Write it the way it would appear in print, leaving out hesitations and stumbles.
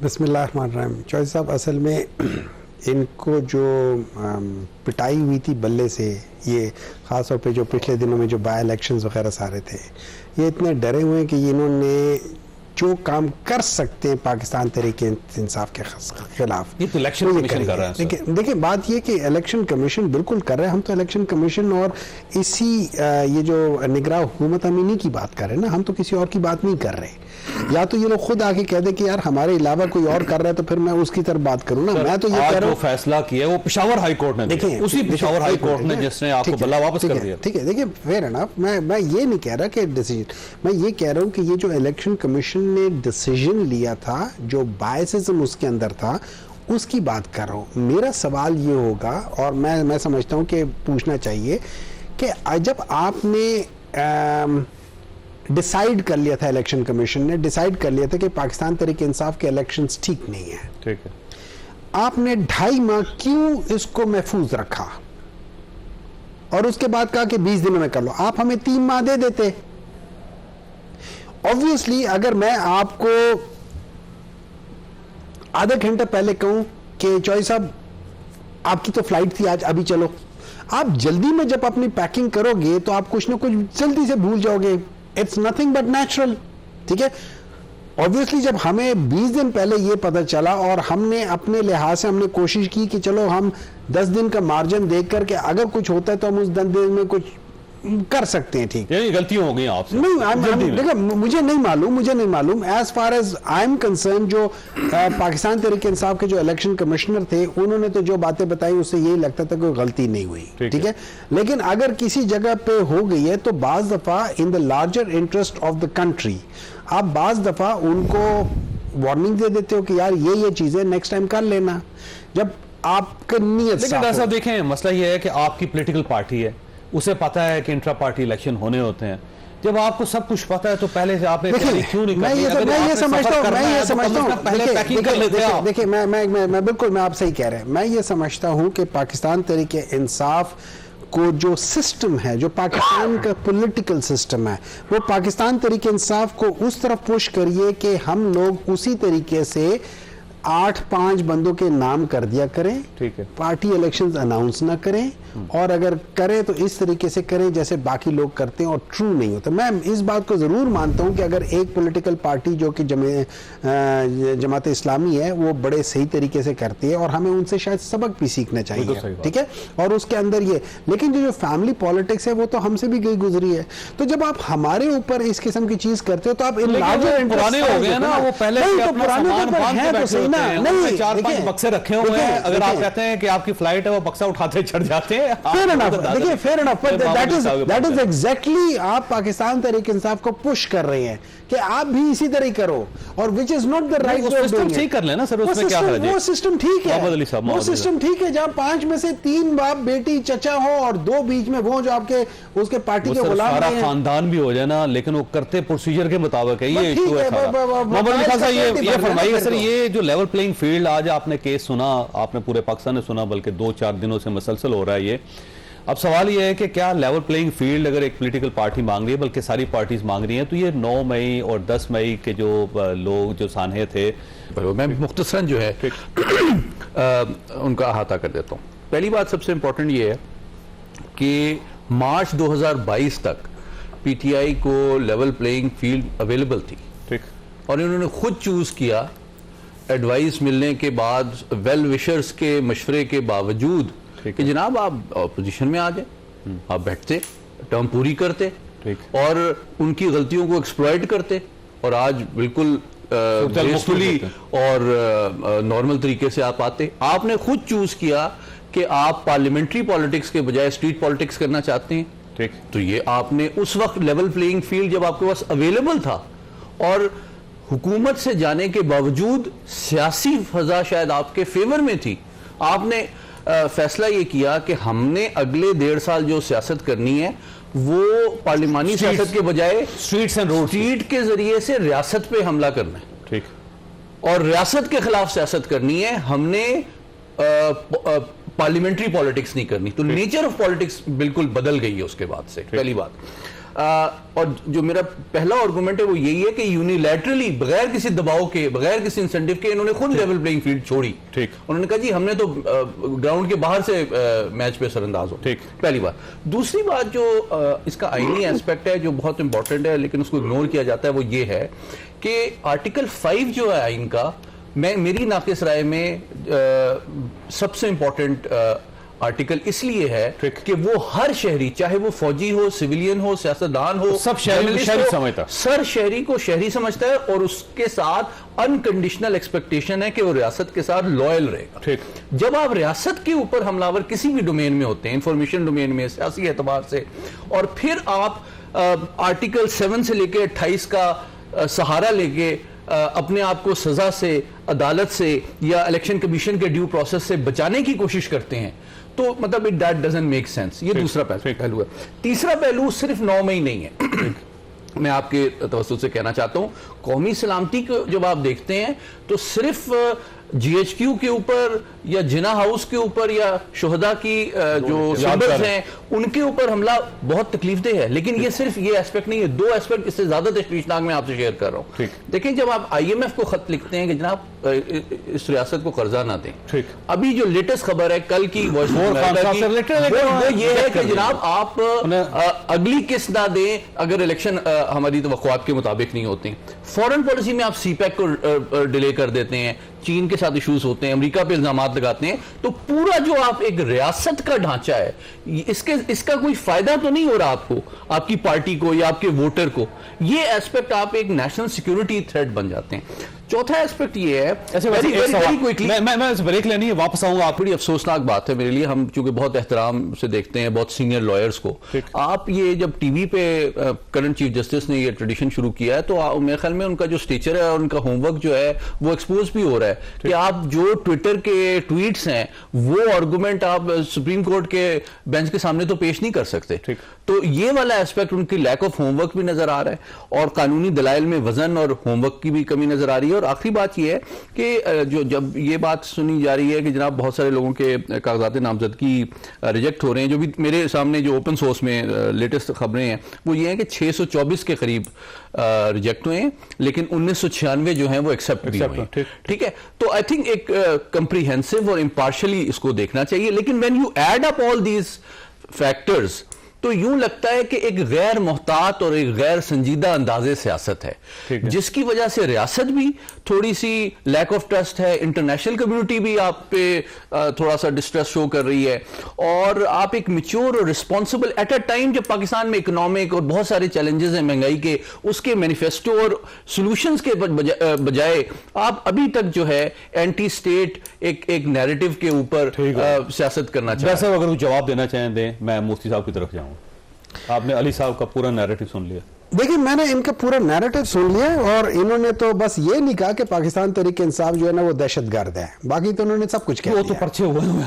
بسم اللہ الرحمن الرحیم. چوہدری صاحب اصل میں ان کو جو پٹائی ہوئی تھی بلے سے، یہ خاص طور پہ جو پچھلے دنوں میں جو بائی الیکشنز وغیرہ سارے تھے، یہ اتنے ڈرے ہوئے ہیں کہ انہوں نے جو کام کر سکتے ہیں پاکستان تحریک انصاف کے خلاف، یہ تو الیکشن کمیشن کر رہا ہے. دیکھیں بات یہ کہ الیکشن کمیشن بالکل کر رہے ہیں. ہم تو الیکشن کمیشن اور اسی یہ جو نگراں حکومت امینی کی بات کر رہے ہیں نا، ہم تو کسی اور کی بات نہیں کر رہے. یا تو یہ لوگ خود آ کے کہہ دیں کہ یار ہمارے علاوہ کوئی اور کر رہا ہے تو پھر میں اس کی طرف بات کروں نا. میں تو یہ کہہ رہا ہوں فیصلہ کیا ہے وہ پشاور ہائی کورٹ نے، دیکھیں اسی پشاور ہائی کورٹ نے جس نے آپ کو بلا واپس کر دیا. ٹھیک ہے، دیکھیں فیئر انف. میں یہ نہیں کہہ رہا کہ ڈیسیجن، میں یہ کہہ رہا ہوں کہ یہ جو الیکشن کمیشن نے ڈیسیجن لیا تھا، جو بائسزم اس کے اندر تھا، اس کی بات کر رہا ہوں. میرا سوال یہ ہوگا، اور میں سمجھتا ہوں کہ پوچھنا چاہیے کہ جب آپ نے ڈیسائیڈ کر لیا تھا، الیکشن کمیشن نے ڈیسائیڈ کر لیا تھا کہ پاکستان تحریک انصاف کے الیکشنز ٹھیک نہیں ہیں، ٹھیک ہے، آپ نے 2.5 ماہ کیوں اس کو محفوظ رکھا اور اس کے بعد کہا کہ 20 دنوں میں کر لو؟ آپ ہمیں 3 ماہ دے دیتے. obviously اگر میں آپ کو آدھا گھنٹہ پہلے کہوں کہ چوہدری صاحب آپ کی تو فلائٹ تھی آج، ابھی چلو، آپ جلدی میں جب اپنی پیکنگ کرو گے تو آپ کچھ نہ کچھ جلدی سے بھول جاؤ گے. It's nothing but natural. ٹھیک ہے، obviously جب ہمیں 20 دن پہلے یہ پتہ چلا اور ہم نے اپنے لحاظ سے ہم نے کوشش کی کہ چلو ہم 10 دن کا مارجن دیکھ کر کے اگر کچھ ہوتا ہے تو ہم اس 10 دن میں کچھ کر سکتے ہیں. ٹھیک یعنی غلطیاں ہو گئی آپ سے؟ نہیں، دیکھیں مجھے نہیں معلوم as far as I am concern. جو پاکستان تحریک انصاف کے جو الیکشن کمشنر تھے، انہوں نے تو جو باتیں بتائی اس سے یہی لگتا تھا کوئی غلطی نہیں ہوئی. ٹھیک ہے، لیکن اگر کسی جگہ پہ ہو گئی ہے تو بعض دفعہ in the larger interest of the country آپ بعض دفعہ ان کو وارننگ دے دیتے ہو کہ یار یہ چیزیں نیکسٹ ٹائم کر لینا، جب آپ کا نیت صاف ہو. لیکن ایسا دیکھیں، مسئلہ یہ ہے کہ آپ کی پولیٹیکل پارٹی ہے، اسے پتا ہے کہ انٹرا پارٹی الیکشن ہونے ہوتے ہیں. جب آپ کو سب کچھ پتا ہے تو پہلے سے آپ نے کیوں نہیں کرنی؟ میں یہ سمجھتا ہوں، دیکھیں میں بالکل میں آپ سے ہی کہہ رہے ہیں. میں یہ سمجھتا ہوں کہ پاکستان تحریک انصاف کو جو سسٹم ہے، جو پاکستان کا پولیٹیکل سسٹم ہے، وہ پاکستان تحریک انصاف کو اس طرف پش کریے کہ ہم لوگ اسی طریقے سے 8-5 بندوں کے نام کر دیا کریں، ٹھیک ہے، پارٹی الیکشنز اناؤنس نہ کریں، اور اگر کریں تو اس طریقے سے کریں جیسے باقی لوگ کرتے ہیں اور ٹرو نہیں ہوتا. میں اس بات کو ضرور مانتا ہوں کہ اگر ایک پولیٹیکل پارٹی جو کہ جماعت اسلامی ہے وہ بڑے صحیح طریقے سے کرتی ہے اور ہمیں ان سے شاید سبق بھی سیکھنا چاہیے. ٹھیک ہے، اور اس کے اندر یہ، لیکن جو فیملی پالیٹکس ہے وہ تو ہم سے بھی گئی گزری ہے. تو جب آپ ہمارے اوپر اس قسم کی چیز کرتے ہو تو آپ پرانے ہو گئے نا، وہ پہلے نہیں، بکسے رکھے ہوئے ہیں. اگر آپ کہتے ہیں کہ آپ کی فلائٹ ہے، وہ بکسا اٹھاتے چڑھ جاتے ہیں. Fair enough, that is exactly آپ پاکستان تحریک انصاف کو پش کر رہے ہیں کہ آپ بھی اسی طرح ہی کرو، اور which is not the right way of doing it. ٹھیک کر لینا سر، اس میں کیا حرج ہے؟ وہ سسٹم ٹھیک ہے، وہ سسٹم ٹھیک ہے جہاں 5 میں سے 3 باپ بیٹی چچا ہو اور 2 بیچ میں وہ جو آپ کے اس کے پارٹی کے غلام ہیں. سارا خاندان بھی ہو جائے نا، لیکن وہ کرتے پروسیجر کے مطابق ہے. یہ ایشو ہے سارا. محمد علی خان صاحب یہ فرمائیے سر، یہ جو لیول پلینگ فیلڈ آج آپ نے کیس سنا، آپ نے پورے پاکستان نے سنا، بلکہ 2-4 دنوں سے مسلسل ہو رہا ہے یہ. اب سوال یہ ہے کہ کیا لیول پلینگ فیلڈ اگر ایک پولیٹیکل پارٹی مانگ رہی ہے، بلکہ ساری پارٹیز مانگ رہی ہیں، تو یہ 9 مئی اور 10 مئی کے جو لوگ جو سانحے تھے، میں مختصراً جو ہے ان کا احاطہ کر دیتا ہوں. پہلی بات سب سے امپورٹنٹ یہ ہے کہ مارچ 2022 تک پی ٹی آئی کو لیول پلینگ فیلڈ اویلیبل تھی، اور انہوں نے خود چوز کیا ایڈوائس ملنے کے بعد، ویل وشرز کے مشورے کے باوجود کہ جناب آپ اپوزیشن میں آ جائیں، آپ بیٹھتے، ٹرم پوری کرتے اور ان کی غلطیوں کو ایکسپلائٹ کرتے، اور آج بالکل گریسفلی اور نارمل طریقے سے آپ آتے. آپ نے خود چوز کیا کہ آپ پارلیمنٹری پالیٹکس کے بجائے اسٹریٹ پالیٹکس کرنا چاہتے ہیں. تو یہ آپ نے اس وقت لیول پلینگ فیلڈ جب آپ کے پاس اویلیبل تھا اور حکومت سے جانے کے باوجود سیاسی فضا شاید آپ کے فیور میں تھی، آپ نے فیصلہ یہ کیا کہ ہم نے اگلے 1.5 سال جو سیاست کرنی ہے وہ پارلیمانی سیاست کے بجائے اسٹریٹ کے ذریعے سے ریاست پہ حملہ کرنا ہے، اور ریاست کے خلاف سیاست کرنی ہے. ہم نے پارلیمنٹری پالیٹکس نہیں کرنی. تو نیچر آف پالیٹکس بالکل بدل گئی ہے اس کے بعد سے. پہلی بات. اور جو میرا پہلا آرگومنٹ ہے وہ یہی ہے کہ یونیلیٹرلی بغیر کسی دباؤ کے بغیر کسی انسینٹیو کے انہوں نے خود لیول پلینگ فیلڈ چھوڑی. انہوں نے کہا جی ہم نے تو گراؤنڈ کے باہر سے میچ پہ سر انداز ہو. پہلی بات. دوسری بات جو اس کا آئینی ایسپیکٹ ہے جو بہت امپورٹنٹ ہے لیکن اس کو اگنور کیا جاتا ہے وہ یہ ہے کہ آرٹیکل 5 جو ہے آئین کا میری ناقص رائے میں سب سے امپورٹنٹ آرٹیکل اس لیے ہے کہ وہ ہر شہری چاہے وہ فوجی ہو سویلین ہو سیاستدان ہو سب شہری سمجھتا سر شہری کو شہری سمجھتا ہے اور اس کے ساتھ انکنڈیشنل ایکسپیکٹیشن ہے کہ وہ ریاست کے ساتھ لوئل رہے گا. جب آپ ریاست کے اوپر حملہ کسی بھی ڈومین میں ہوتے ہیں انفارمیشن ڈومین میں سیاسی اعتبار سے اور پھر آپ آرٹیکل 7 سے لے کے 28 کا سہارا لے کے اپنے آپ کو سزا سے عدالت سے یا الیکشن کمیشن کے ڈیو پروسیس سے بچانے کی کوشش کرتے ہیں تو مطلب that doesn't make sense. یہ دوسرا پہلو ہے. تیسرا پہلو صرف 9 میں ہی نہیں ہے. میں آپ کے توسط سے کہنا چاہتا ہوں قومی سلامتی کو جب آپ دیکھتے ہیں تو صرف جی ایچ کیو کے اوپر یا جنا ہاؤس کے اوپر یا شہداء کی جو سمبلز ہیں ان کے اوپر حملہ بہت تکلیف دہ ہے لیکن یہ صرف یہ ایسپیکٹ نہیں ہے. 2 ایسپیکٹ اس سے زیادہ تشویشناک میں آپ سے شیئر کر رہا ہوں. دیکھیں جب آپ آئی ایم ایف کو خط لکھتے ہیں کہ جناب اس ریاست کو قرضہ نہ دیں ابھی جو لیٹسٹ خبر ہے کل کی وہ یہ ہے کہ جناب آپ اگلی قسط نہ دیں اگر الیکشن ہماری توقعات کے مطابق نہیں ہوتے. فورن پالیسی میں آپ سی پیک کو ڈیلے کر دیتے ہیں چین کے ساتھ ایشوز ہوتے ہیں امریکہ پہ الزامات لگاتے ہیں تو پورا جو آپ ایک ریاست کا ڈھانچہ ہے اس کا کوئی فائدہ تو نہیں ہو رہا آپ کو آپ کی پارٹی کو یا آپ کے ووٹر کو. یہ ایسپیکٹ آپ ایک نیشنل سیکیورٹی تھریٹ بن جاتے ہیں. چوتھا ایسپیکٹ یہ ہے میں بریک لینی ہے واپس آؤں گا. آپ بڑی افسوسناک بات ہے میرے لیے ہم چونکہ بہت احترام سے دیکھتے ہیں بہت سینئر لائرز کو آپ یہ جب ٹی وی پہ کرنٹ چیف جسٹس نے یہ ٹریڈیشن شروع کیا ہے تو میرے خیال میں ان کا جو اسٹیچر ہے اور ان کا ہوم ورک جو ہے وہ ایکسپوز بھی ہو رہا ہے کہ آپ جو ٹویٹر کے ٹویٹس ہیں وہ آرگومنٹ آپ سپریم کورٹ کے بینچ کے سامنے تو پیش نہیں کر سکتے. تو یہ والا ایسپیکٹ ان کی لیک آف ہوم ورک بھی نظر آ رہا ہے اور قانونی دلائل میں وزن اور ہوم ورک کی بھی کمی نظر آ رہی ہے. اور آخری بات یہ ہے کہ جو جب یہ بات سنی جا رہی ہے کہ جناب بہت سارے لوگوں کے کاغذات نامزدگی ریجیکٹ ہو رہے ہیں جو بھی میرے سامنے جو اوپن سورس میں لیٹسٹ خبریں ہیں وہ یہ ہیں کہ 624 کے قریب ریجیکٹ ہوئے ہیں لیکن 1996 جو ہیں وہ ایکسیپٹ بھی ہوئے ہیں. ٹھیک ہے تو آئی تھنک ایک کمپریہنسو اور امپارشلی اس کو دیکھنا چاہیے لیکن when you add up all these factors تو یوں لگتا ہے کہ ایک غیر محتاط اور ایک غیر سنجیدہ انداز سیاست ہے جس کی وجہ سے ریاست بھی تھوڑی سی لیک آف ٹرسٹ ہے انٹرنیشنل کمیونٹی بھی آپ پہ تھوڑا سا ڈسٹرسٹ شو کر رہی ہے اور آپ ایک میچور اور رسپانسبل ایٹ اے ٹائم جب پاکستان میں اکنامک اور بہت سارے چیلنجز ہیں مہنگائی کے اس کے مینیفیسٹو اور سولوشنز کے بجائے آپ ابھی تک جو ہے اینٹی اسٹیٹ ایک نیریٹو کے اوپر سیاست کرنا چاہتے ہیں. ویسے اگر وہ جواب دینا چاہیں دیں میں مفتی صاحب کی طرف جاؤں. آپ نے علی صاحب کا پورا نیریٹو سن لیا. دیکھیں میں نے ان کا پورا نیریٹو سن لیا اور انہوں نے تو بس یہ نہیں کہا کہ پاکستان تحریک انصاف جو ہے نا وہ دہشت گرد ہے باقی تو انہوں نے سب کچھ کہہ دیا. وہ تو پرچے ہوئے